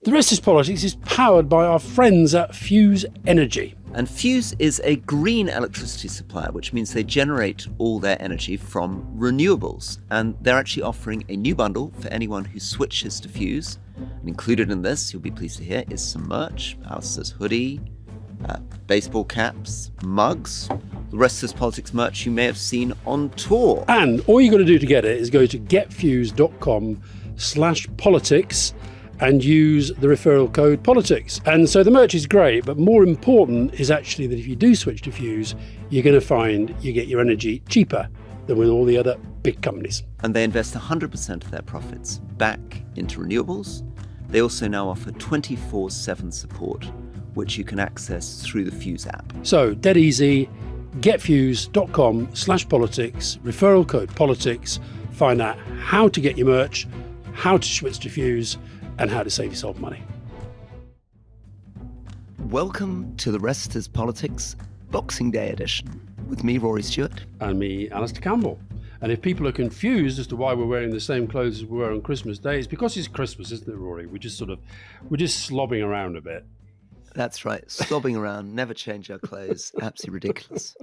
The Rest is Politics is powered by our friends at Fuse Energy. And Fuse is a green electricity supplier, which means they generate all their energy from renewables. And they're actually offering a new bundle for anyone who switches to Fuse. And included in this, you'll be pleased to hear, is some merch. Alastair's hoodie, baseball caps, mugs. The Rest is Politics merch you may have seen on tour. And all you got to do to get it is go to getfuse.com/politics and use the referral code politics. And so the merch is great, but more important is actually that if you do switch to Fuse, you're going to find you get your energy cheaper than with all the other big companies. And they invest 100% of their profits back into renewables. They also now offer 24/7 support, which you can access through the Fuse app. So dead easy, getfuse.com/politics, referral code politics, find out how to get your merch, how to switch to Fuse, and how to save yourself money. Welcome to The Rest is Politics Boxing Day edition with me, Rory Stewart. And me, Alastair Campbell. And if people are confused as to why we're wearing the same clothes as we were on Christmas Day, it's because it's Christmas, isn't it, Rory? We're just slobbing around a bit. That's right. Slobbing around, never change our clothes. Absolutely ridiculous.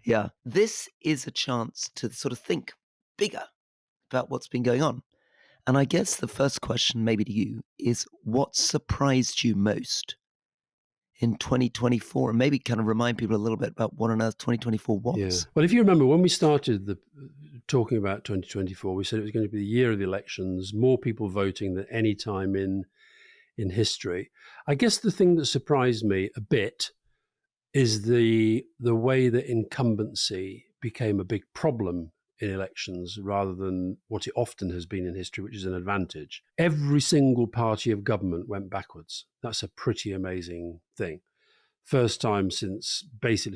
Yeah. This is a chance to sort of think bigger about what's been going on. And I guess the first question maybe to you is, what surprised you most in 2024? And maybe kind of remind people a little bit about what on earth 2024 was. Yeah. Well, if you remember, when we started talking about 2024, we said it was going to be the year of the elections, more people voting than any time in history. I guess the thing that surprised me a bit is the way that incumbency became a big problem in elections rather than what it often has been in history, which is an advantage. Every single party of government went backwards. That's a pretty amazing thing. First time since data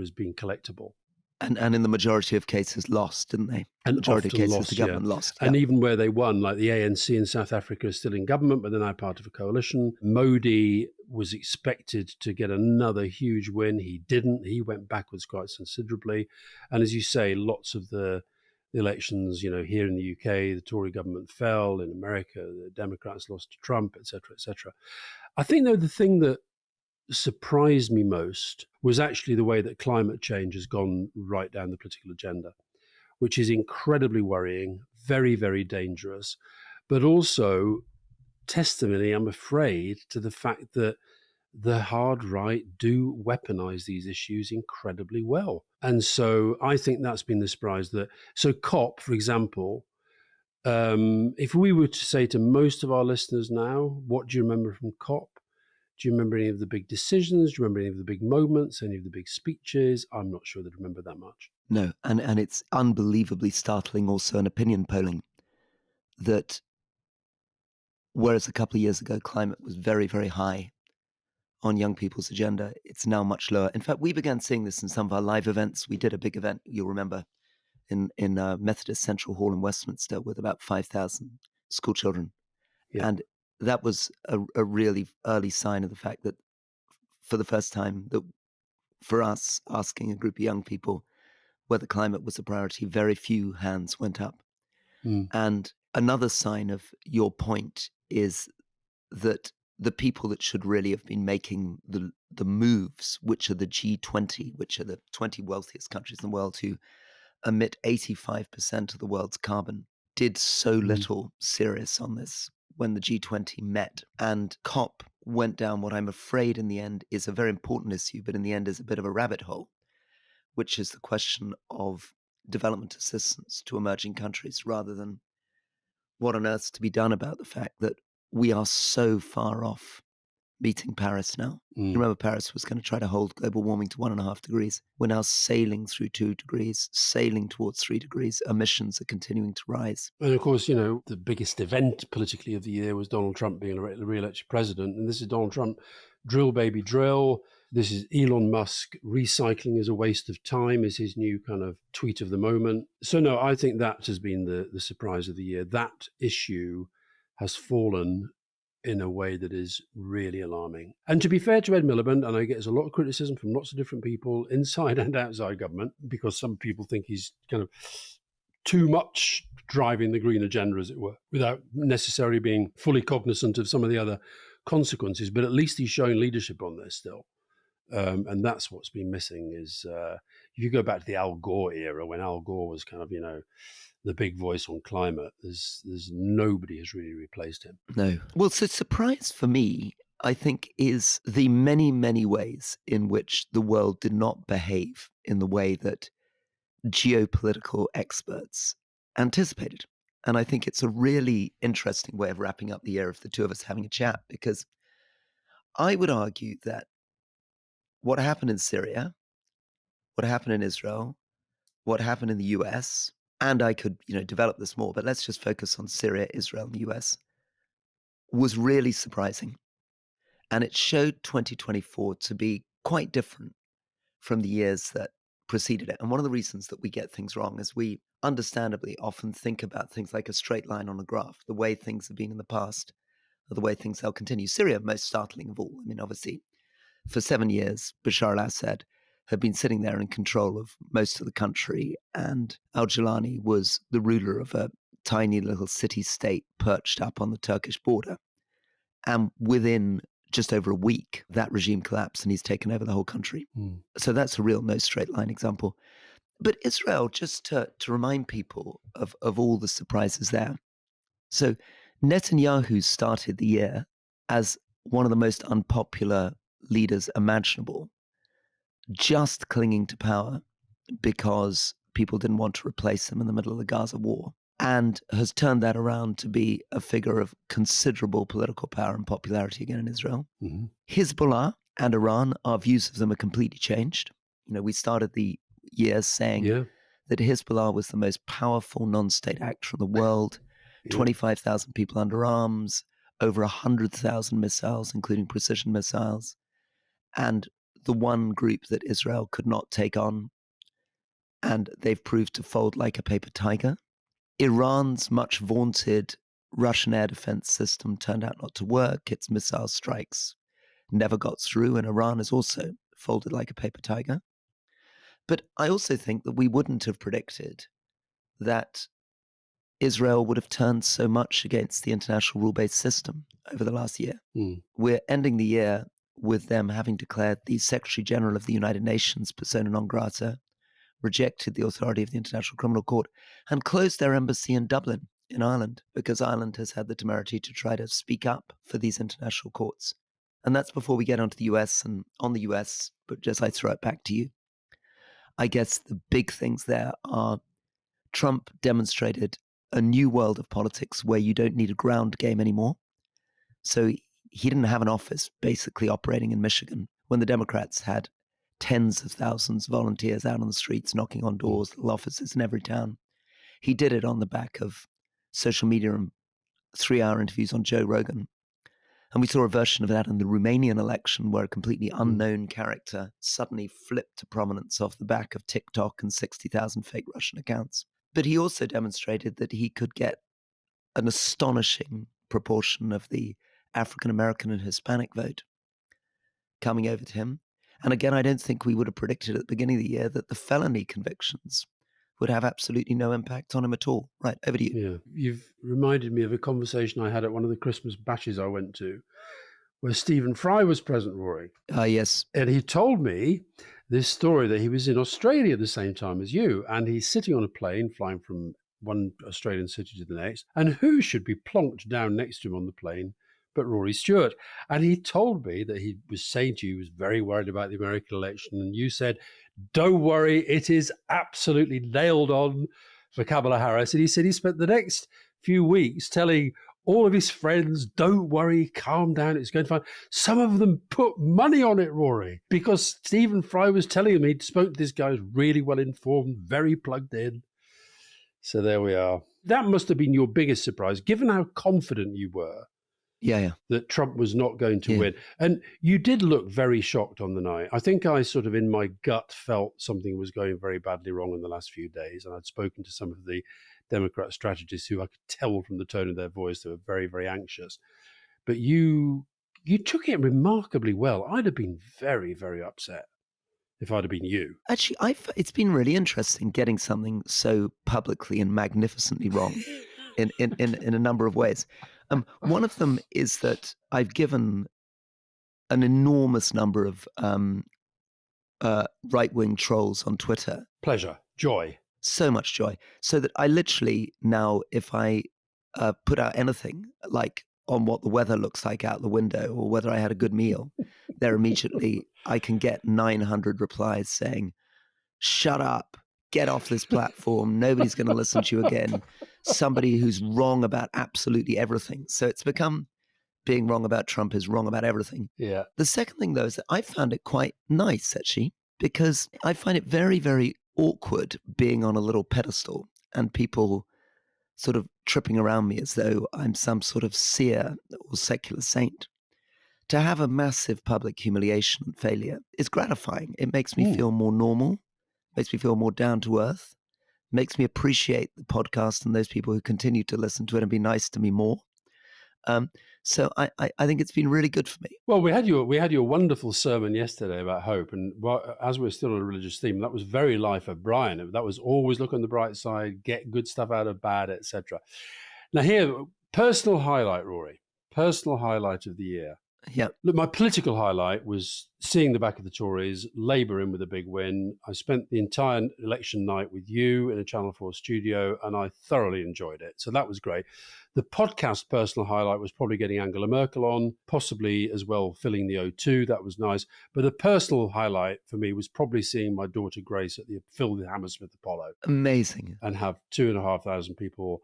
has been collectible. And in the majority of cases lost, didn't they? And majority of cases lost, the government lost. And even where they won, like the ANC in South Africa is still in government, but they're now part of a coalition. Modi was expected to get another huge win. He didn't. He went backwards quite considerably. And as you say, lots of the elections, here in the UK, the Tory government fell. In America, the Democrats lost to Trump, et cetera, et cetera. I think, though, the thing that surprised me most was actually the way that climate change has gone right down the political agenda, which is incredibly worrying, very, very dangerous, but also testimony, I'm afraid, to the fact that the hard right do weaponize these issues incredibly well. And so I think that's been the surprise. So COP, for example, if we were to say to most of our listeners now, what do you remember from COP? Do you remember any of the big decisions? Do you remember any of the big moments, any of the big speeches? I'm not sure they'd remember that much. No, and it's unbelievably startling also in opinion polling that whereas a couple of years ago climate was very, very high on young people's agenda, it's now much lower. In fact, we began seeing this in some of our live events. We did a big event, you'll remember, in Methodist Central Hall in Westminster with about 5,000 school children. Yeah. And that was a really early sign of the fact that for the first time, that for us, asking a group of young people whether climate was a priority, very few hands went up. And another sign of your point is that the people that should really have been making the moves, which are the G20, which are the 20 wealthiest countries in the world who emit 85% of the world's carbon, did so little serious on this when the G20 met. And COP went down what I'm afraid in the end is a very important issue, but in the end is a bit of a rabbit hole, which is the question of development assistance to emerging countries rather than what on earth's to be done about the fact that we are so far off meeting Paris now. You remember Paris was going to try to hold global warming to 1.5 degrees. We're now sailing through 2 degrees, sailing towards 3 degrees. Emissions are continuing to rise. And of course, the biggest event politically of the year was Donald Trump being re-elected president. And this is Donald Trump, drill baby drill. This is Elon Musk, recycling is a waste of time is his new kind of tweet of the moment. So no, I think that has been the surprise of the year. That issue has fallen in a way that is really alarming. And to be fair to Ed Miliband, and I get a lot of criticism from lots of different people inside and outside government, because some people think he's kind of too much driving the green agenda, as it were, without necessarily being fully cognizant of some of the other consequences. But at least he's showing leadership on this still. And that's what's been missing is if you go back to the Al Gore era, when Al Gore was kind of, the big voice on climate, there's nobody has really replaced him. No. Well, so surprise for me, I think, is the many, many ways in which the world did not behave in the way that geopolitical experts anticipated. And I think it's a really interesting way of wrapping up the year of the two of us having a chat, because I would argue that what happened in Syria, what happened in Israel, what happened in the US, and I could, develop this more, but let's just focus on Syria, Israel, and the US, was really surprising. And it showed 2024 to be quite different from the years that preceded it. And one of the reasons that we get things wrong is we understandably often think about things like a straight line on a graph, the way things have been in the past, or the way things will continue. Syria, most startling of all. I mean, obviously, for 7 years, Bashar al-Assad had been sitting there in control of most of the country, and al-Jilani was the ruler of a tiny little city-state perched up on the Turkish border. And within just over a week, that regime collapsed and he's taken over the whole country. So that's a real no straight line example. But Israel, just to remind people of all the surprises there. So Netanyahu started the year as one of the most unpopular leaders imaginable, just clinging to power because people didn't want to replace him in the middle of the Gaza war, and has turned that around to be a figure of considerable political power and popularity again in Israel. Mm-hmm. Hezbollah and Iran, our views of them are completely changed. We started the year saying that Hezbollah was the most powerful non-state actor in the world, 25,000 people under arms, over 100,000 missiles, including precision missiles, and the one group that Israel could not take on, and they've proved to fold like a paper tiger. Iran's much vaunted Russian air defense system turned out not to work. Its missile strikes never got through, and Iran is also folded like a paper tiger. But I also think that we wouldn't have predicted that Israel would have turned so much against the international rule-based system over the last year. We're ending the year with them having declared the Secretary General of the United Nations persona non grata, rejected the authority of the International Criminal Court, and closed their embassy in Dublin, in Ireland, because Ireland has had the temerity to try to speak up for these international courts. And that's before we get onto the US. And on the US, but just I throw it back to you, I guess the big things there are Trump demonstrated a new world of politics where you don't need a ground game anymore. So he didn't have an office basically operating in Michigan when the Democrats had tens of thousands of volunteers out on the streets, knocking on doors, little offices in every town. He did it on the back of social media and 3-hour interviews on Joe Rogan. And we saw a version of that in the Romanian election where a completely unknown character suddenly flipped to prominence off the back of TikTok and 60,000 fake Russian accounts. But he also demonstrated that he could get an astonishing proportion of the African American and Hispanic vote coming over to him. And again, I don't think we would have predicted at the beginning of the year that the felony convictions would have absolutely no impact on him at all. Right, over to you. Yeah, you've reminded me of a conversation I had at one of the Christmas bashes I went to, where Stephen Fry was present, Rory. Yes. And he told me this story that he was in Australia at the same time as you, and he's sitting on a plane flying from one Australian city to the next, and who should be plonked down next to him on the plane but Rory Stewart. And he told me that he was saying to you he was very worried about the American election, and you said, don't worry, it is absolutely nailed on for Kamala Harris. And he said he spent the next few weeks telling all of his friends, don't worry, calm down, it's going to fine. Some of them put money on it, Rory, because Stephen Fry was telling him he'd spoke to this guy who's really well informed, very plugged in. So there we are. That must have been your biggest surprise, given how confident you were that Trump was not going to win. And you did look very shocked on the night. I think I sort of in my gut felt something was going very badly wrong in the last few days. And I'd spoken to some of the Democrat strategists who I could tell from the tone of their voice they were very, very anxious. But you took it remarkably well. I'd have been very, very upset. if I'd have been you. Actually, it's been really interesting getting something so publicly and magnificently wrong in a number of ways. One of them is that I've given an enormous number of right-wing trolls on Twitter Pleasure, joy. so much joy, so that I literally now, if I put out anything like on what the weather looks like out the window or whether I had a good meal, there immediately I can get 900 replies saying, "Shut up, get off this platform, nobody's going to listen to you again." Somebody who's wrong about absolutely everything. So it's become being wrong about Trump is wrong about everything. Yeah. The second thing, though, is that I found it quite nice, actually, because I find it very, very awkward being on a little pedestal and people sort of tripping around me as though I'm some sort of seer or secular saint. To have a massive public humiliation and failure is gratifying. It makes me feel more normal, makes me feel more down to earth, makes me appreciate the podcast and those people who continue to listen to it and be nice to me more. So I think it's been really good for me. Well, we had your wonderful sermon yesterday about hope, and as we're still on a religious theme, that was very life of Brian. That was always look on the bright side, get good stuff out of bad, etc. Now, here, personal highlight, Rory, personal highlight of the year. Yeah. Look, my political highlight was seeing the back of the Tories, Labour in with a big win. I spent the entire election night with you in a Channel 4 studio, and I thoroughly enjoyed it. So that was great. The podcast personal highlight was probably getting Angela Merkel on, possibly as well filling the O2. That was nice. But the personal highlight for me was probably seeing my daughter Grace at the Phil Hammersmith Apollo. Amazing. And have 2,500 people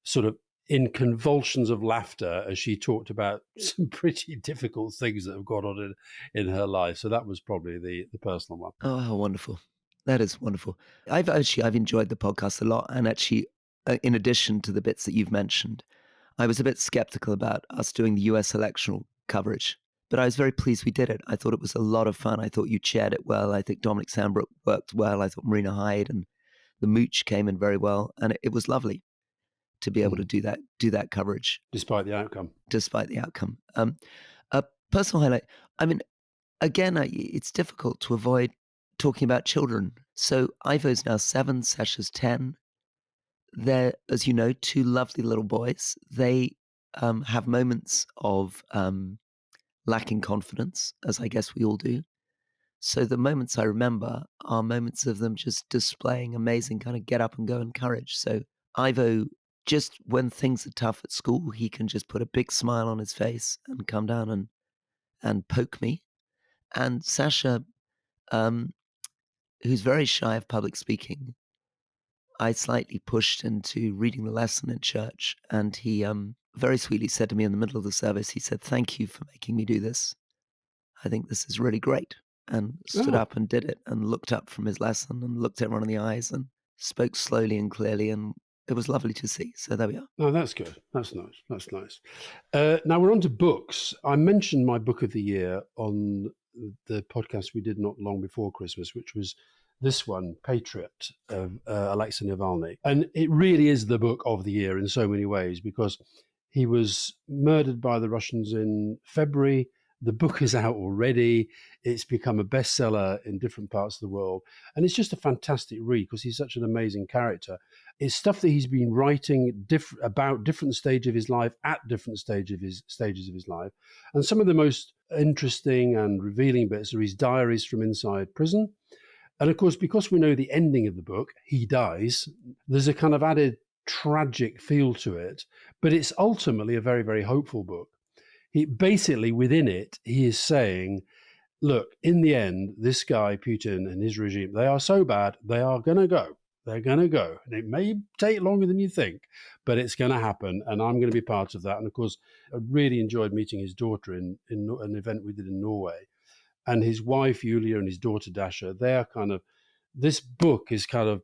sort of in convulsions of laughter as she talked about some pretty difficult things that have gone on in her life. So that was probably the personal one. Oh, how wonderful. That is wonderful. I've enjoyed the podcast a lot. And actually, in addition to the bits that you've mentioned, I was a bit skeptical about us doing the US electoral coverage, but I was very pleased we did it. I thought it was a lot of fun. I thought you chaired it well. I think Dominic Sandbrook worked well. I thought Marina Hyde and the Mooch came in very well. And it was lovely to be able to do that coverage. Despite the outcome. A personal highlight. I mean, again, it's difficult to avoid talking about children. So Ivo's now 7, Sasha's 10. They're, as you know, 2 lovely little boys. They have moments of lacking confidence, as I guess we all do. So the moments I remember are moments of them just displaying amazing kind of get up and go and courage. So Ivo, just when things are tough at school, he can just put a big smile on his face and come down and poke me. And Sasha, who's very shy of public speaking, I slightly pushed into reading the lesson in church, and he very sweetly said to me in the middle of the service, he said, "Thank you for making me do this. I think this is really great." And stood up and did it and looked up from his lesson and looked everyone in the eyes and spoke slowly and clearly, and it was lovely to see. So there we are. Oh, that's good. That's nice. That's nice. Now we're on to books. I mentioned my book of the year on the podcast we did not long before Christmas, which was this one, Patriot, of Alexei Navalny. And it really is the book of the year in so many ways, because he was murdered by the Russians in February. The book is out already. It's become a bestseller in different parts of the world. And it's just a fantastic read because he's such an amazing character. It's stuff that he's been writing about different stages of his life at different stages of his life. And some of the most interesting and revealing bits are his diaries from inside prison. And of course, because we know the ending of the book, he dies, there's a kind of added tragic feel to it. But it's ultimately a very, very hopeful book. He basically, within it, he is saying, look, in the end, this guy, Putin, and his regime, they are so bad, they are going to go. They're going to go. And it may take longer than you think, but it's going to happen. And I'm going to be part of that. And of course, I really enjoyed meeting his daughter in an event we did in Norway. And his wife, Yulia, and his daughter, Dasha, they're kind of, this book is kind of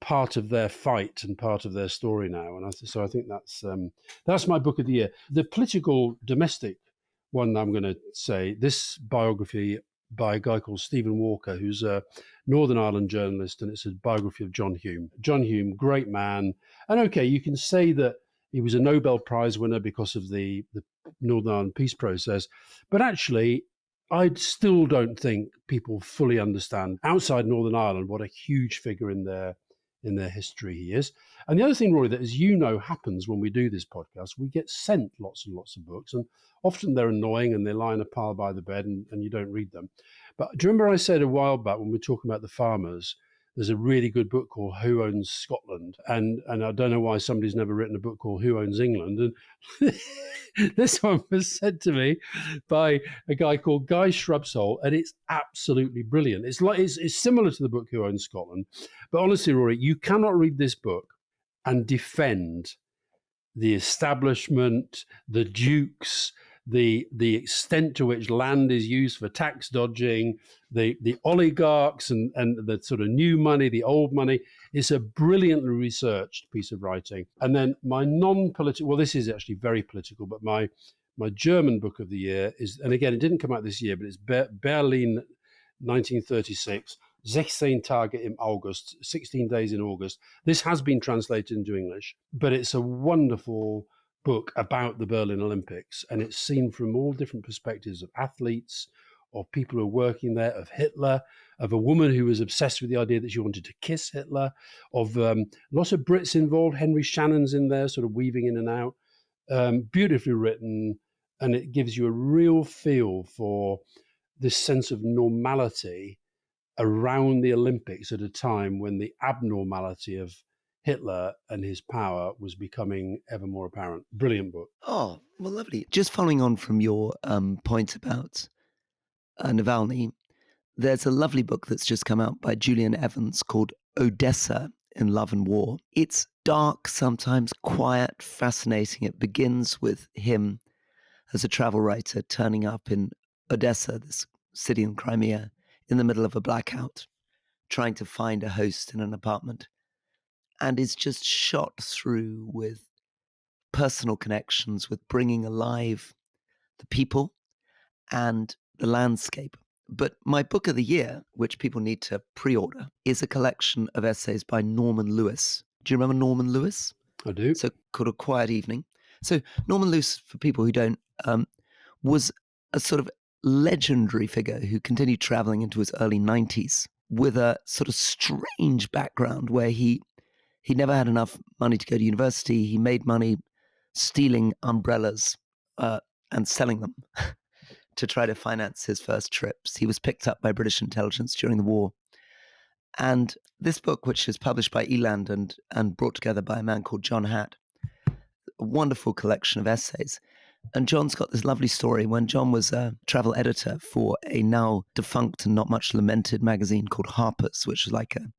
part of their fight and part of their story now. And so I think that's my book of the year. The political domestic one I'm going to say, this biography by a guy called Stephen Walker, who's a Northern Ireland journalist, and it's a biography of John Hume. John Hume, great man. And okay, you can say that he was a Nobel Prize winner because of the Northern Ireland peace process, but actually, I still don't think people fully understand outside Northern Ireland what a huge figure in their history he is. And the other thing, Rory, that as you know happens when we do this podcast, we get sent lots and lots of books, and often they're annoying and they lie in a pile by the bed and you don't read them. But do you remember I said a while back when we were talking about the farmers, there's a really good book called Who Owns Scotland? And I don't know why somebody's never written a book called Who Owns England. And this one was said to me by a guy called Guy Shrubsole, and it's absolutely brilliant. It's similar to the book Who Owns Scotland. But honestly, Rory, you cannot read this book and defend the establishment, the dukes, the extent to which land is used for tax dodging, the oligarchs and the sort of new money, the old money. It's a brilliantly researched piece of writing. And then my non-political, well, this is actually very political, but my German book of the year is, and again, it didn't come out this year, but it's Berlin 1936. 16 Tage im August, 16 days in August. This has been translated into English, but it's a wonderful book about the Berlin Olympics. And it's seen from all different perspectives of athletes, of people who are working there, of Hitler, of a woman who was obsessed with the idea that she wanted to kiss Hitler, of lots of Brits involved. Henry Shannon's in there, sort of weaving in and out. Beautifully written. And it gives you a real feel for this sense of normality around the Olympics at a time when the abnormality of Hitler and his power was becoming ever more apparent. Brilliant book. Oh, well, lovely. Just following on from your point about Navalny, there's a lovely book that's just come out by Julian Evans called Odessa in Love and War. It's dark, sometimes quiet, fascinating. It begins with him as a travel writer turning up in Odessa, this city in Crimea, in the middle of a blackout, trying to find a host in an apartment, and is just shot through with personal connections, with bringing alive the people and the landscape. But my book of the year, which people need to pre-order, is a collection of essays by Norman Lewis. Do you remember Norman Lewis? I do. So called A Quiet Evening. So Norman Lewis, for people who don't, was a sort of legendary figure who continued traveling into his early 90s with a sort of strange background where he never had enough money to go to university. He made money stealing umbrellas and selling them to try to finance his first trips. He was picked up by British intelligence during the war. And this book, which is published by Eland and brought together by a man called John Hatt, a wonderful collection of essays. And John's got this lovely story. When John was a travel editor for a now defunct and not much lamented magazine called Harper's, which is like a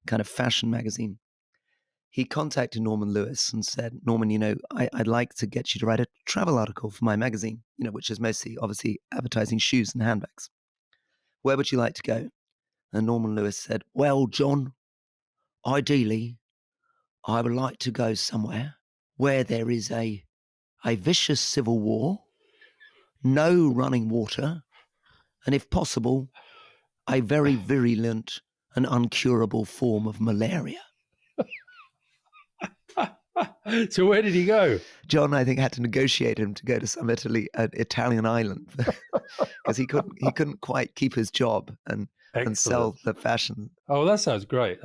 kind of fashion magazine, he contacted Norman Lewis and said, Norman, I'd like to get you to write a travel article for my magazine, which is mostly, obviously, advertising shoes and handbags. Where would you like to go? And Norman Lewis said, well, John, ideally, I would like to go somewhere where there is a vicious civil war, no running water, and if possible, a very virulent and uncurable form of malaria. So where did he go? John, I think, had to negotiate him to go to some Italian island because he couldn't quite keep his job and sell the fashion. Oh, that sounds great.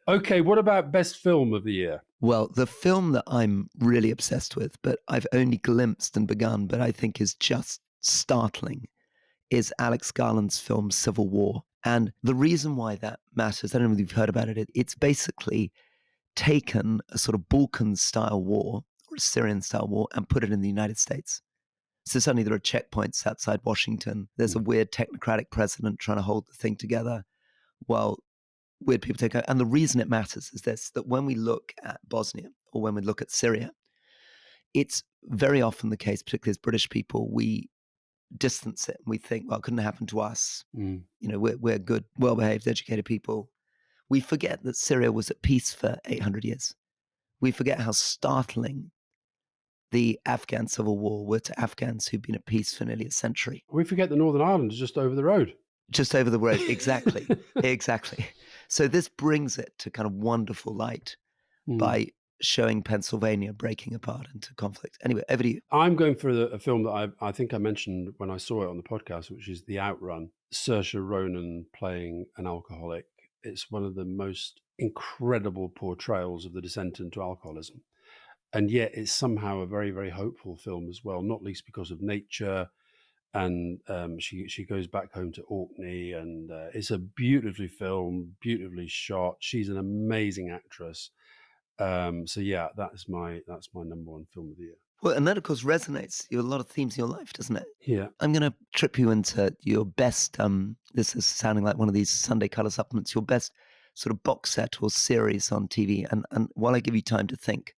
Okay, what about best film of the year? Well, the film that I'm really obsessed with, but I've only glimpsed and begun, but I think is just startling, is Alex Garland's film Civil War. And the reason why that matters, I don't know if you've heard about it, it's basically taken a sort of Balkan-style war or a Syrian-style war and put it in the United States. So suddenly there are checkpoints outside Washington. There's a weird technocratic president trying to hold the thing together while weird people take over. And the reason it matters is this, that when we look at Bosnia or when we look at Syria, it's very often the case, particularly as British people, we distance it and we think, well, it couldn't happen to us. We're good, well-behaved, educated people. We forget that Syria was at peace for 800 years. We forget how startling the Afghan civil war were to Afghans who've been at peace for nearly a century. We forget that Northern Ireland is just over the road. Just over the road, exactly. Exactly. So this brings it to kind of wonderful light by showing Pennsylvania breaking apart into conflict. Anyway, over to you. I'm going for a film that I think I mentioned when I saw it on the podcast, which is The Outrun. Saoirse Ronan playing an alcoholic. It's one of the most incredible portrayals of the descent into alcoholism. And yet it's somehow a very, very hopeful film as well, not least because of nature. And she goes back home to Orkney, and it's a beautifully filmed, beautifully shot. She's an amazing actress. So yeah, that's my number one film of the year. Well, and that, of course, resonates. You have a lot of themes in your life, doesn't it? Yeah. I'm going to trip you into your best, this is sounding like one of these Sunday color supplements, your best sort of box set or series on TV. And while I give you time to think,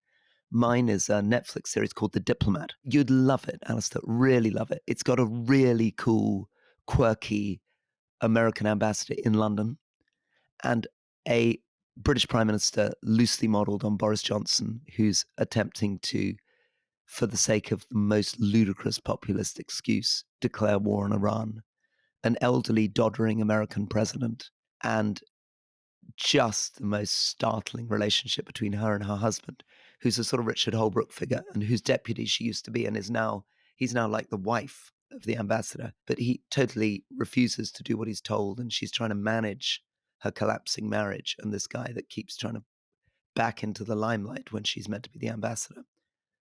mine is a Netflix series called The Diplomat. You'd love it, Alastair, really love it. It's got a really cool, quirky American ambassador in London and a British Prime Minister loosely modeled on Boris Johnson, who's attempting to, for the sake of the most ludicrous populist excuse, declare war on Iran, an elderly, doddering American president, and just the most startling relationship between her and her husband, who's a sort of Richard Holbrooke figure and whose deputy she used to be and he's now like the wife of the ambassador, but he totally refuses to do what he's told, and she's trying to manage her collapsing marriage and this guy that keeps trying to back into the limelight when she's meant to be the ambassador.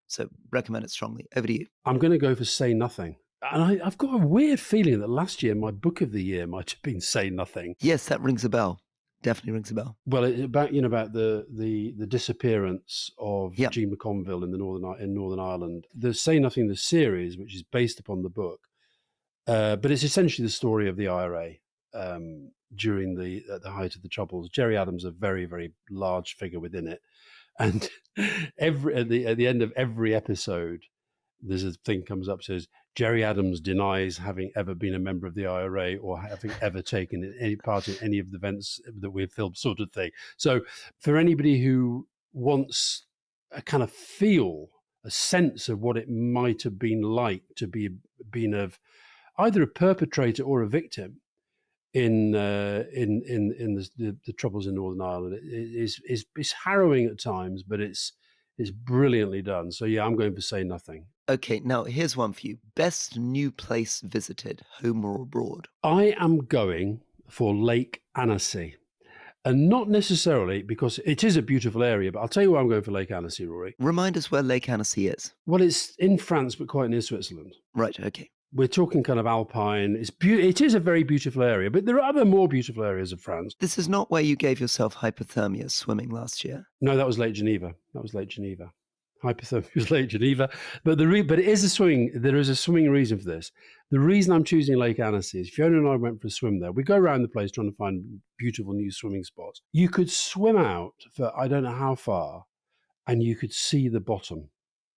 So recommend it strongly. Over to you. I'm going to go for Say Nothing. And I've got a weird feeling that last year my book of the year might have been Say Nothing. Yes, that rings a bell. Definitely rings a bell. Well, about the disappearance of Jean McConville in Northern Ireland. The Say Nothing, the series, which is based upon the book, but it's essentially the story of the IRA during at the height of the Troubles. Gerry Adams, a very, very large figure within it, and at the end of every episode, there's a thing comes up says Gerry Adams denies having ever been a member of the IRA or having ever taken any part in any of the events that we've filmed, sort of thing. So for anybody who wants a kind of a sense of what it might have been like to been of either a perpetrator or a victim in the troubles in Northern Ireland, it's harrowing at times, but it's brilliantly done. So yeah, I'm going to Say Nothing. Okay, now here's one for you. Best new place visited, home or abroad? I am going for Lake Annecy. And not necessarily because it is a beautiful area, but I'll tell you why I'm going for Lake Annecy, Rory. Remind us where Lake Annecy is. Well, it's in France, but quite near Switzerland. Right, okay. We're talking kind of alpine. It is a very beautiful area, but there are other more beautiful areas of France. This is not where you gave yourself hypothermia swimming last year. No, that was Lake Geneva. Hypothermia was Lake Geneva. But it is a swimming. There is a swimming reason for this. The reason I'm choosing Lake Annecy is Fiona and I went for a swim there. We go around the place trying to find beautiful new swimming spots. You could swim out for I don't know how far, and you could see the bottom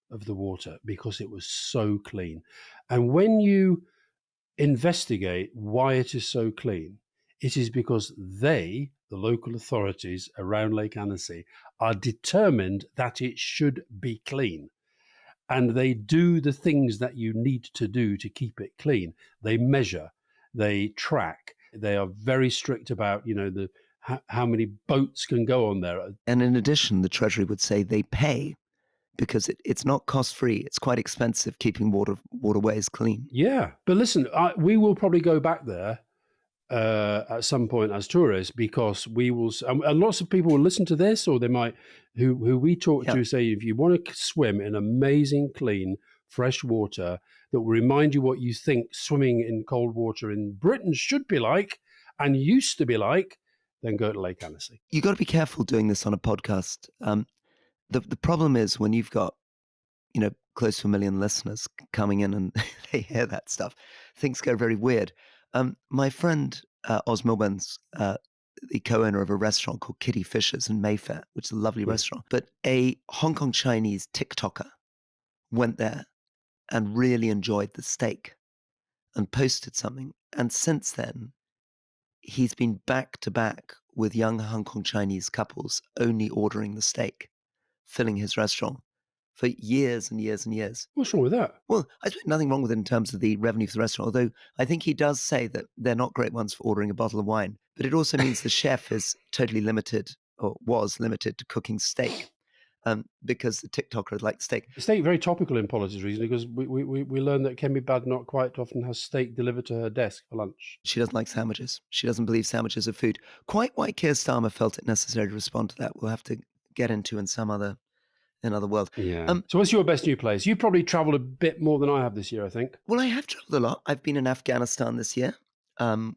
of the water because it was so clean. And when you investigate why it is so clean, it is because the local authorities around Lake Annecy, are determined that it should be clean. And they do the things that you need to do to keep it clean. They measure, they track, they are very strict about, how many boats can go on there. And in addition, the Treasury would say they pay because it's not cost-free. It's quite expensive keeping waterways clean. Yeah. But listen, we will probably go back there at some point as tourists because we will, and lots of people will listen to this, or they might, who we talk to say, if you want to swim in amazing, clean, fresh water that will remind you what you think swimming in cold water in Britain should be like and used to be like, then go to Lake Annecy. You got to be careful doing this on a podcast. The problem is when you've got, close to 1 million listeners coming in and they hear that stuff, things go very weird. My friend Oz Milburn's the co-owner of a restaurant called Kitty Fisher's in Mayfair, which is a lovely restaurant. But a Hong Kong Chinese TikToker went there and really enjoyed the steak and posted something. And since then, he's been back to back with young Hong Kong Chinese couples only ordering the steak, filling his restaurant for years and years and years. What's wrong with that? Well, I suppose nothing wrong with it in terms of the revenue for the restaurant, although I think he does say that they're not great ones for ordering a bottle of wine. But it also means the chef is totally limited, or was limited, to cooking steak. because the TikToker liked steak. Steak very topical in politics recently because we learned that Kemi Badenoch quite often has steak delivered to her desk for lunch. She doesn't like sandwiches. She doesn't believe sandwiches are food. Quite why Keir Starmer felt it necessary to respond to that, we'll have to get into in some other world. Yeah. So what's your best new place? You probably travelled a bit more than I have this year, I think. Well, I have traveled a lot. I've been in Afghanistan this year,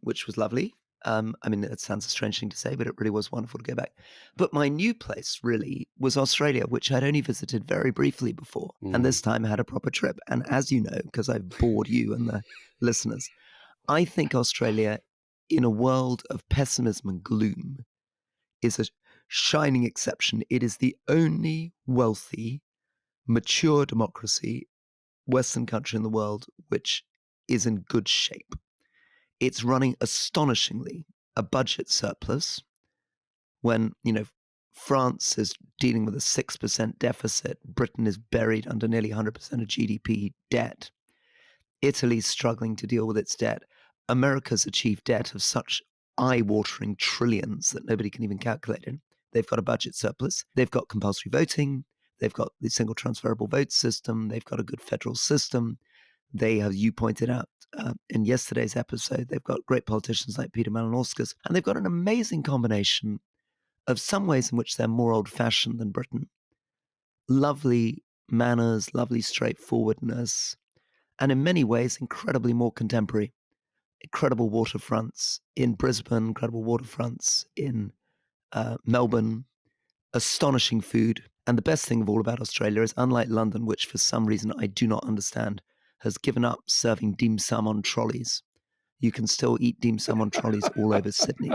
which was lovely. I mean, it sounds a strange thing to say, but it really was wonderful to go back. But my new place really was Australia, which I'd only visited very briefly before. And this time I had a proper trip. And as you know, because I've bored you and the listeners, I think Australia, in a world of pessimism and gloom, is a shining exception. It is the only wealthy, mature democracy, Western country in the world, which is in good shape. It's running astonishingly a budget surplus when, France is dealing with a 6% deficit. Britain is buried under nearly 100% of GDP debt. Italy's struggling to deal with its debt. America's achieved debt of such eye-watering trillions that nobody can even calculate it. They've got a budget surplus. They've got compulsory voting. They've got the single transferable vote system. They've got a good federal system. They, as you pointed out in yesterday's episode, they've got great politicians like Peter Malinauskas, and they've got an amazing combination of some ways in which they're more old-fashioned than Britain. Lovely manners, lovely straightforwardness, and in many ways incredibly more contemporary. Incredible waterfronts in Brisbane, incredible waterfronts in Melbourne, astonishing food. And the best thing of all about Australia is, unlike London, which for some reason I do not understand, has given up serving dim sum on trolleys. You can still eat dim sum on trolleys all over Sydney.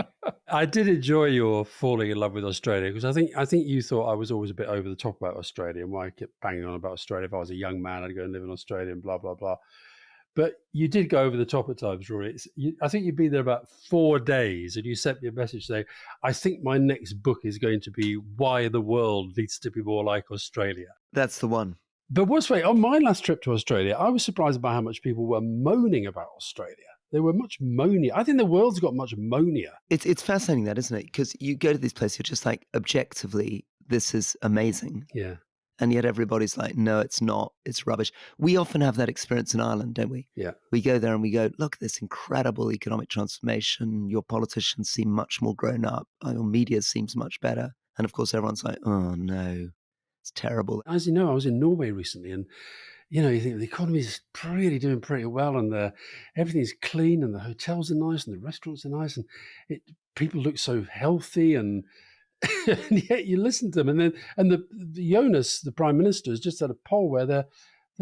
I did enjoy your falling in love with Australia because I think you thought I was always a bit over the top about Australia and why I kept banging on about Australia. If I was a young man, I'd go and live in Australia and blah, blah, blah. But you did go over the top at times, Rory. I think you'd been there about 4 days and you sent me a message saying, I think my next book is going to be Why the World Needs to Be More Like Australia. That's the one. But what's funny, on my last trip to Australia, I was surprised by how much people were moaning about Australia. They were much moanier. I think the world's got much moanier. It's fascinating that, isn't it? Because you go to this place, you're just like, objectively, this is amazing. Yeah. And yet everybody's like, no, it's not. It's rubbish. We often have that experience in Ireland, don't we? Yeah. We go there and we go, look, this incredible economic transformation. Your politicians seem much more grown up. Your media seems much better. And of course, everyone's like, oh, no, it's terrible. As you know, I was in Norway recently and, you think the economy's really doing pretty well and everything's clean and the hotels are nice and the restaurants are nice and people look so healthy and and yet you listen to them and the Jonas, the Prime Minister, has just had a poll where they're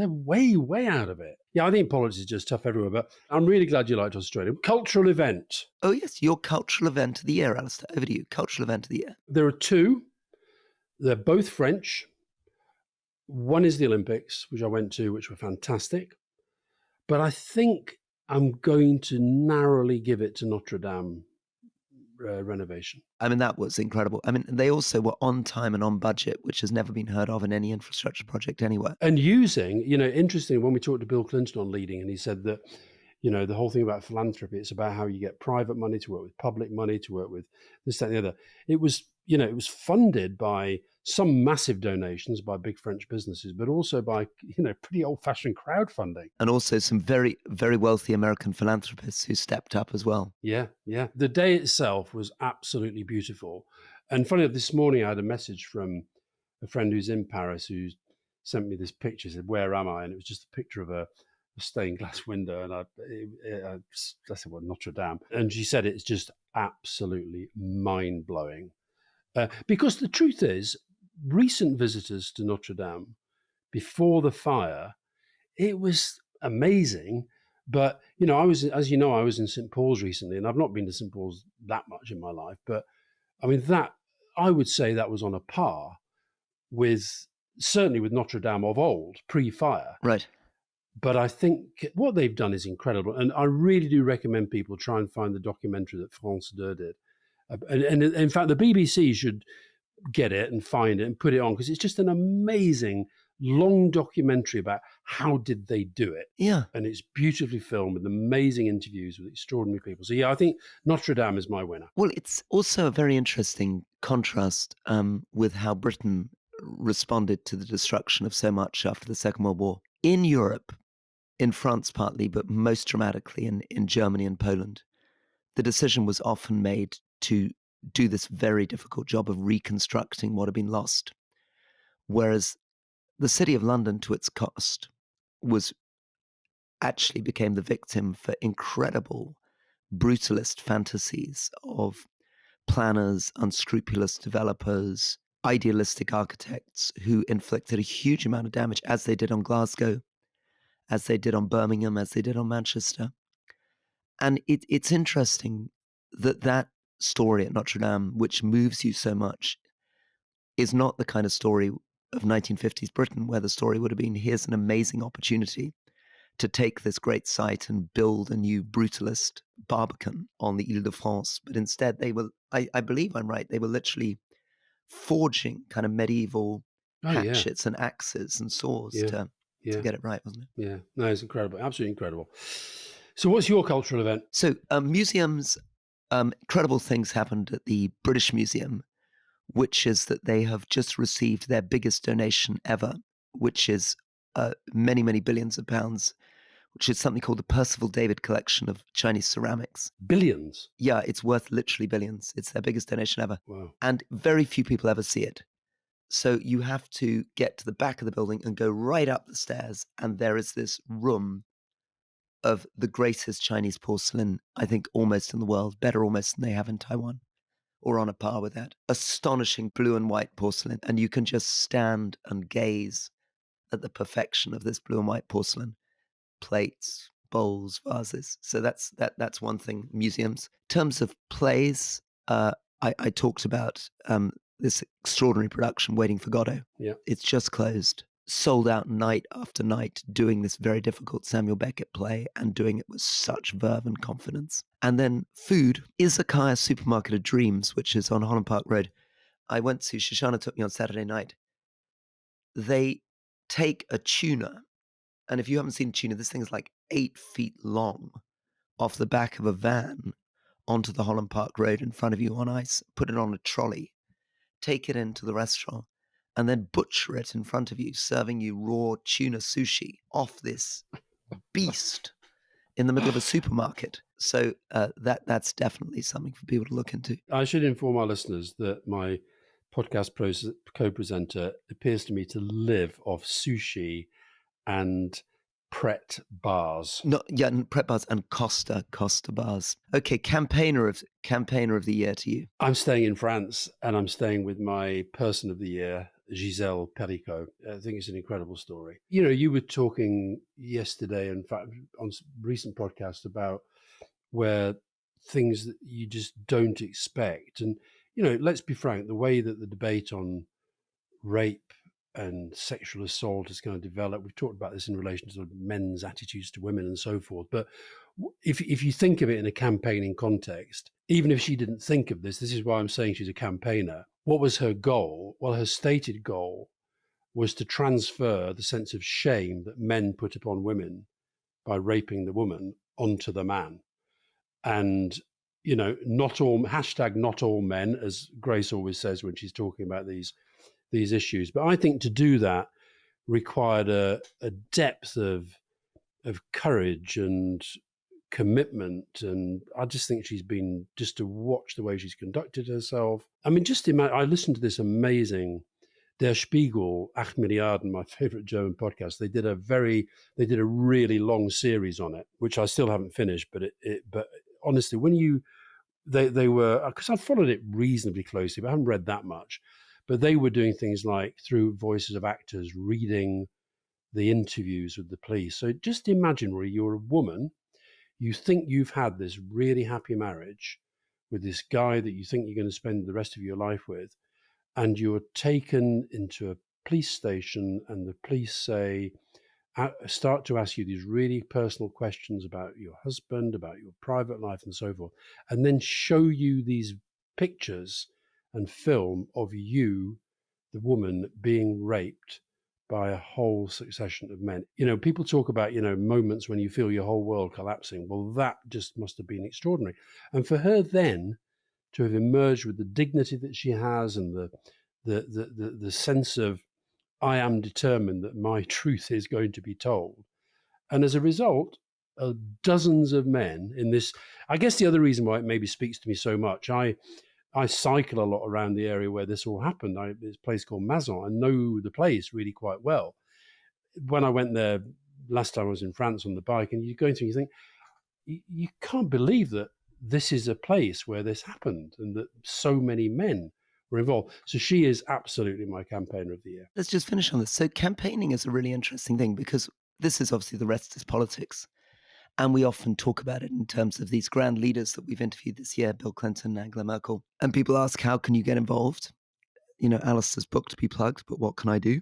way out of it. Yeah, I think politics is just tough everywhere, but I'm really glad you liked Australia. Cultural event. Oh, yes, your cultural event of the year, Alastair. Over to you. Cultural event of the year. There are two. They're both French. One is the Olympics, which I went to, which were fantastic. But I think I'm going to narrowly give it to Notre Dame renovation. I mean, that was incredible. I mean, they also were on time and on budget, which has never been heard of in any infrastructure project anywhere. And using, interestingly, when we talked to Bill Clinton on Leading, and he said that, the whole thing about philanthropy, it's about how you get private money to work with public money, to work with this, that, and the other. It was, it was funded by some massive donations by big French businesses, but also by, pretty old-fashioned crowdfunding. And also some very, very wealthy American philanthropists who stepped up as well. Yeah. The day itself was absolutely beautiful. And funny enough, this morning I had a message from a friend who's in Paris who sent me this picture, said, where am I? And it was just a picture of a stained glass window. And I said, well, Notre Dame. And she said, it's just absolutely mind-blowing. Because the truth is, recent visitors to Notre Dame before the fire, it was amazing. But, I was in St. Paul's recently, and I've not been to St. Paul's that much in my life. But I mean, I would say that was on a par with, certainly with Notre Dame of old, pre-fire. Right. But I think what they've done is incredible. And I really do recommend people try and find the documentary that France 2 did. And in fact, the BBC should get it and find it and put it on, because it's just an amazing long documentary about how did they do it. Yeah. And it's beautifully filmed with amazing interviews with extraordinary people. So yeah, I think Notre Dame is my winner. Well, it's also a very interesting contrast with how Britain responded to the destruction of so much after the Second World War. In Europe, in France partly, but most dramatically in Germany and Poland, the decision was often made to do this very difficult job of reconstructing what had been lost. Whereas the city of London, to its cost, was actually became the victim for incredible brutalist fantasies of planners, unscrupulous developers, idealistic architects who inflicted a huge amount of damage, as they did on Glasgow, as they did on Birmingham, as they did on Manchester. And it's interesting that story at Notre Dame, which moves you so much, is not the kind of story of 1950s Britain, where the story would have been, here's an amazing opportunity to take this great site and build a new brutalist Barbican on the Ile-de-France. But instead, they were, I believe I'm right, they were literally forging kind of medieval hatchets and axes and saws to get it right, wasn't it? Yeah, no, it's incredible, absolutely incredible. So what's your cultural event? So museums, incredible things happened at the British Museum, which is that they have just received their biggest donation ever, which is many, many billions of pounds, which is something called the Percival David Collection of Chinese ceramics. Billions? Yeah, it's worth literally billions. It's their biggest donation ever. Wow. And very few people ever see it. So you have to get to the back of the building and go right up the stairs, and there is this room of the greatest Chinese porcelain, I think, almost in the world, better almost than they have in Taiwan, or on a par with that. Astonishing blue and white porcelain, and you can just stand and gaze at the perfection of this blue and white porcelain. Plates, bowls, vases. So that's one thing, museums. In terms of plays, I talked about this extraordinary production, Waiting for Godot. Yeah. It's just closed. Sold out night after night, doing this very difficult Samuel Beckett play and doing it with such verve and confidence. And then food, Izakaya Supermarket of Dreams, which is on Holland Park Road. I went to, Shoshana took me on Saturday night. They take a tuna, and if you haven't seen tuna, this thing is like 8 feet long, off the back of a van onto the Holland Park Road in front of you on ice, put it on a trolley, take it into the restaurant, and then butcher it in front of you, serving you raw tuna sushi off this beast in the middle of a supermarket. So that's definitely something for people to look into. I should inform our listeners that my podcast co-presenter appears to me to live off sushi and Pret bars. Pret bars and Costa bars. Okay, campaigner of the year to you. I'm staying in France, and I'm staying with my person of the year, Giselle Pericot. I think it's an incredible story. You know, you were talking yesterday, in fact, on recent podcast about where things that you just don't expect. And, you know, let's be frank, the way that the debate on rape and sexual assault is going to develop. We've talked about this in relation to men's attitudes to women and so forth. But if you think of it in a campaigning context, even if she didn't think of this is why I'm saying she's a campaigner. What was her goal? Well, her stated goal was to transfer the sense of shame that men put upon women by raping the woman onto the man. And, you know, not all men, as Grace always says when she's talking about these issues. But I think to do that required a depth of courage and commitment. And I just think she's been, just to watch the way she's conducted herself. I mean, just imagine, I listened to this amazing Der Spiegel, 8 Milliarden, my favorite German podcast. They did a really long series on it, which I still haven't finished. But honestly, when they were, because I followed it reasonably closely, but I haven't read that much. But they were doing things like, through voices of actors, reading the interviews with the police. So just imagine, Rory, you're a woman, you think you've had this really happy marriage with this guy that you think you're going to spend the rest of your life with, and you're taken into a police station, and the police start to ask you these really personal questions about your husband, about your private life and so forth, and then show you these pictures and film of you, the woman, being raped by a whole succession of men. You know, people talk about, you know, moments when you feel your whole world collapsing. Well, that just must have been extraordinary. And for her then to have emerged with the dignity that she has and the sense of I am determined that my truth is going to be told. And as a result, dozens of men in this. I guess the other reason why it maybe speaks to me so much, I cycle a lot around the area where this all happened. There's a place called Mazan. I know the place really quite well. When I went there last time I was in France on the bike, and you're going through, you think, you can't believe that this is a place where this happened and that so many men were involved. So she is absolutely my campaigner of the year. Let's just finish on this. So campaigning is a really interesting thing because this is obviously the rest is politics. And we often talk about it in terms of these grand leaders that we've interviewed this year, Bill Clinton, Angela Merkel. And people ask, how can you get involved? Alastair's book to be plugged, but what can I do?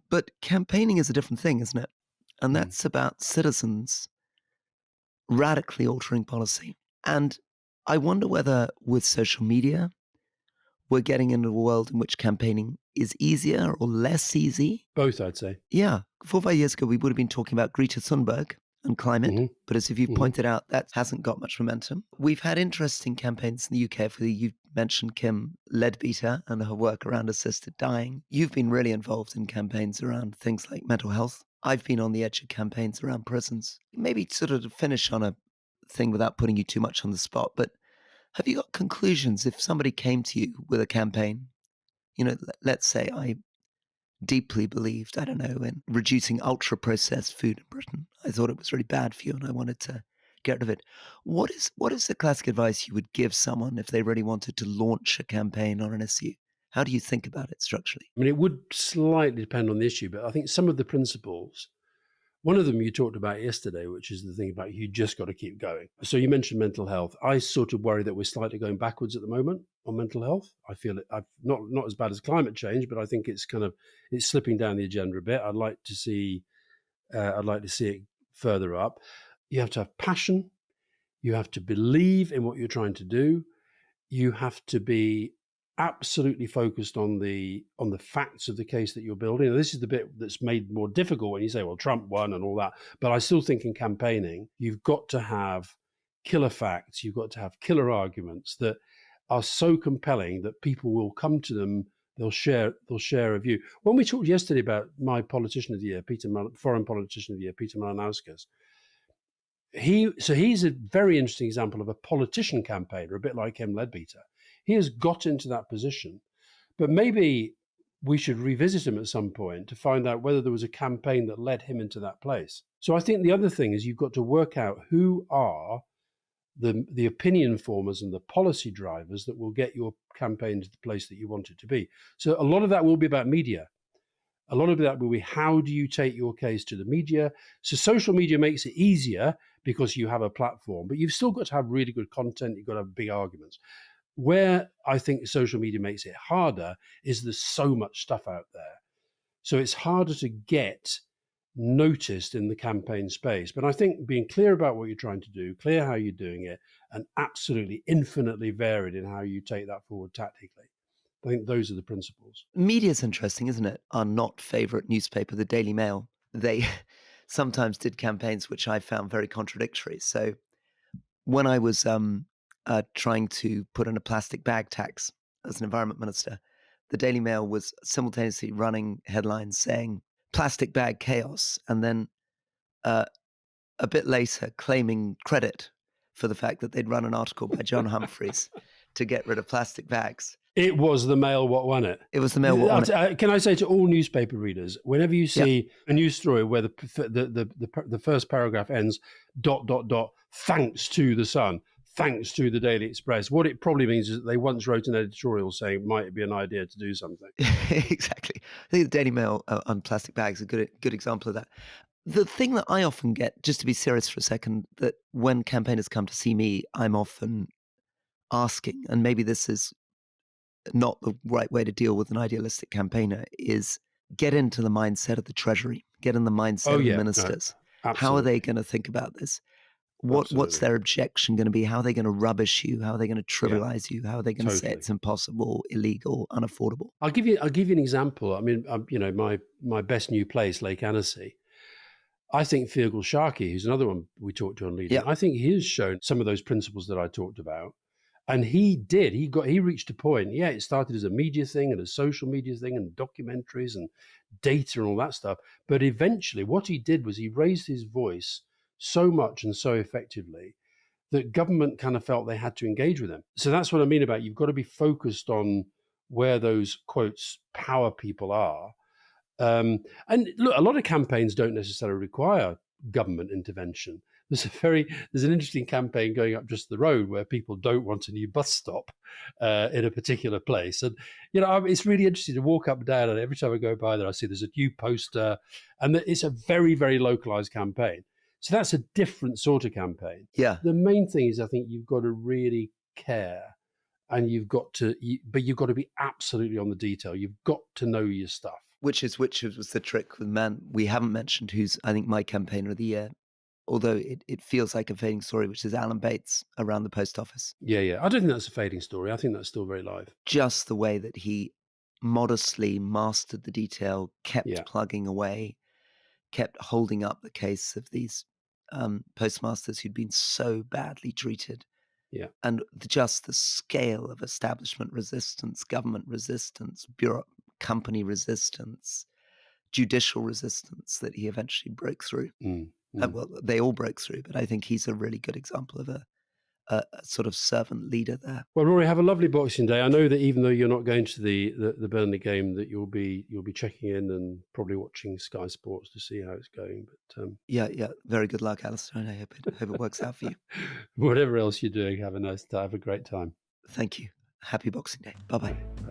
But campaigning is a different thing, isn't it? And that's about citizens radically altering policy. And I wonder whether with social media, we're getting into a world in which campaigning is easier or less easy. Both, I'd say. Yeah. 4 or 5 years ago, we would have been talking about Greta Thunberg and climate. But as you've pointed out, that hasn't got much momentum. We've had interesting campaigns in the UK. You mentioned Kim Leadbeater and her work around assisted dying. You've been really involved in campaigns around things like mental health. I've been on the edge of campaigns around prisons. Maybe sort of to finish on a thing without putting you too much on the spot, but have you got conclusions if somebody came to you with a campaign? Let's say I deeply believed, I don't know, in reducing ultra-processed food in Britain. I thought it was really bad for you and I wanted to get rid of it. What is the classic advice you would give someone if they really wanted to launch a campaign on an issue? How do you think about it structurally? I mean, it would slightly depend on the issue, but I think some of the principles, one of them you talked about yesterday, which is the thing about you just got to keep going. So you mentioned mental health. I sort of worry that we're slightly going backwards at the moment on mental health. I feel it. I've not as bad as climate change, but I think it's slipping down the agenda a bit. I'd like to see it further up. You have to have passion. You have to believe in what you're trying to do. You have to be absolutely focused on the facts of the case that you're building. And this is the bit that's made more difficult when you say, well, Trump won and all that. But I still think in campaigning, you've got to have killer facts. You've got to have killer arguments that are so compelling that people will come to them. They'll share a view. When we talked yesterday about my politician of the year, foreign politician of the year, Peter Malinauskas, he's a very interesting example of a politician campaigner, a bit like Kim Leadbeater. He has got into that position, but maybe we should revisit him at some point to find out whether there was a campaign that led him into that place. So I think the other thing is you've got to work out who are the opinion formers and the policy drivers that will get your campaign to the place that you want it to be. So a lot of that will be about media. A lot of that will be how do you take your case to the media? So social media makes it easier because you have a platform, but you've still got to have really good content. You've got to have big arguments. Where I think social media makes it harder is there's so much stuff out there. So it's harder to get noticed in the campaign space. But I think being clear about what you're trying to do, clear how you're doing it, and absolutely infinitely varied in how you take that forward tactically. I think those are the principles. Media's interesting, isn't it? Our not favorite newspaper, the Daily Mail, they sometimes did campaigns which I found very contradictory. So when I was trying to put in a plastic bag tax as an environment minister, the Daily Mail was simultaneously running headlines saying plastic bag chaos, and then a bit later claiming credit for the fact that they'd run an article by John Humphreys to get rid of plastic bags. It was the Mail what won it. It was the Mail what won it. Can I say to all newspaper readers, whenever you see a news story where the first paragraph ends ... thanks to the Sun, thanks to the Daily Express, what it probably means is that they once wrote an editorial saying it might be an idea to do something. Exactly. I think the Daily Mail on plastic bags is a good example of that. The thing that I often get, just to be serious for a second, that when campaigners come to see me, I'm often asking, and maybe this is not the right way to deal with an idealistic campaigner, is get into the mindset of the Treasury, get in the mindset of the ministers. No, how are they going to think about this? What's their objection going to be? How are they going to rubbish you? How are they going to trivialize you? How are they going to say it's impossible, illegal, unaffordable? I'll give you an example. I mean, my best new place, Lake Annecy. I think Feargal Sharkey, who's another one we talked to on leading, I think he has shown some of those principles that I talked about. And he reached a point. Yeah, it started as a media thing and a social media thing and documentaries and data and all that stuff. But eventually, what he did was he raised his voice so much and so effectively that government kind of felt they had to engage with him. So that's what I mean about you've got to be focused on where those quotes power people are. And look, a lot of campaigns don't necessarily require government intervention. There's an interesting campaign going up just the road where people don't want a new bus stop in a particular place, and it's really interesting to walk up and down. And every time I go by there, I see there's a new poster, and it's a very very localized campaign. So that's a different sort of campaign. Yeah. The main thing is I think you've got to really care, and but you've got to be absolutely on the detail. You've got to know your stuff. Which was the trick with the man we haven't mentioned, who's, I think, my campaigner of the year, although it feels like a fading story, which is Alan Bates around the post office. Yeah, yeah. I don't think that's a fading story. I think that's still very live. Just the way that he modestly mastered the detail, kept Yeah. plugging away, kept holding up the case of these postmasters who'd been so badly treated. Yeah. And just the scale of establishment resistance, government resistance, company resistance, judicial resistance that he eventually broke through. Well, they all broke through, but I think he's a really good example of a sort of servant leader there. Well, Rory, have a lovely Boxing Day. I know that even though you're not going to the Burnley game, that you'll be checking in and probably watching Sky Sports to see how it's going. But yeah, very good luck, Alastair, and I hope it works out for you. Whatever else you're doing, have a great time. Thank you. Happy Boxing Day. Bye-bye. Bye.